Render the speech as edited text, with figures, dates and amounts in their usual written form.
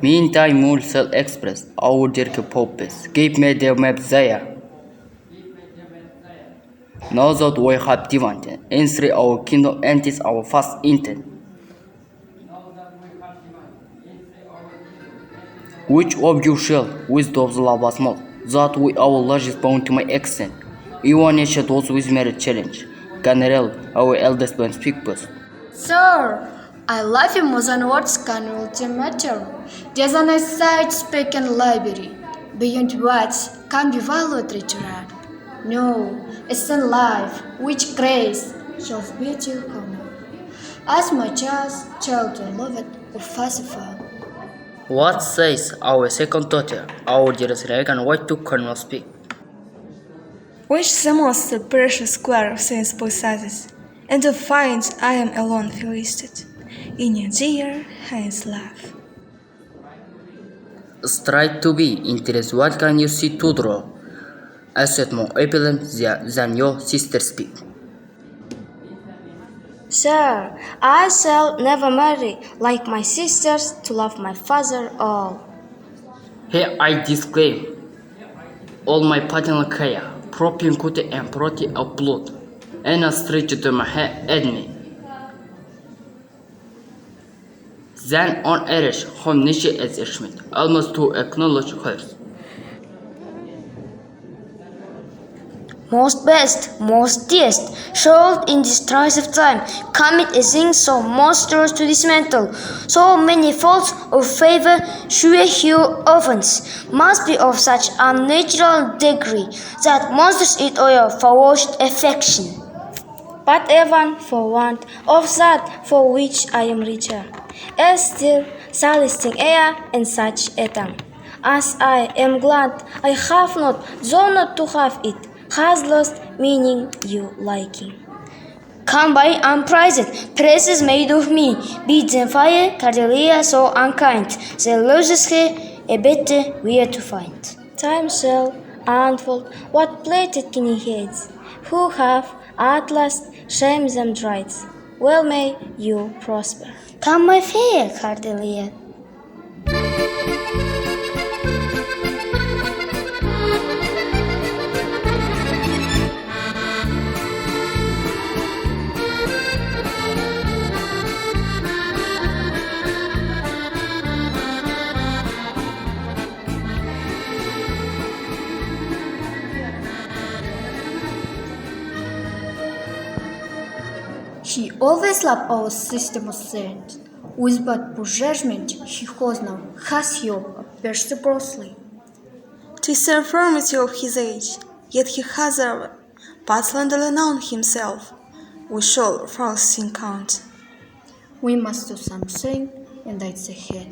Meantime, Mulsel expressed our dear purpose. Give me their map there. Now that we have divided in three our kingdom and is our first intent. Which of you shall with those lava small, that we our largest bound to my extent. Iwan those with merit challenge. General, our eldest one speak first. Sir, I love you more than words can ultimate matter. There's an aside spoken library. Beyond words can be valued literature. No, it's in life which grace shall be to honor. As much as child beloved or falsified. What says our second daughter, our dearest Reagan, what to Colonel speak? Which the most precious square since possesses, and to find I am alone felicitated in your dear hands love. Strive to be interest. What can you see to draw? I said more epilim than your sister speak. Sir, I shall never marry like my sisters to love my father all. Here I disclaim all my paternal care, propinquity and property of blood, and a stretch to my head enemy. Then on Irish, home niche as Ishmit, almost to acknowledge hers. Most best, most dearest, should in this decisive time commit a thing so monstrous to dismantle. So many faults of favor, sure few offense, must be of such unnatural degree that monsters it oil forward affection. But even for want of that for which I am richer, as still soliciting air in such a time, as I am glad I have not, though not to have it, has lost meaning you liking. Come by unprized, praises made of me, beat them fire, Cordelia so unkind, the loses her a better where to find. Time shall unfold what plated kingly heads, who have at last shamed them dried. Well may you prosper. Come my fair Cordelia. He always loved our system of saints. With but poor judgment, he has now has hope perseverously. 'Tis the infirmity of his age, yet he has ever but slenderly known himself. We shall first count. We must do something, and that's ahead.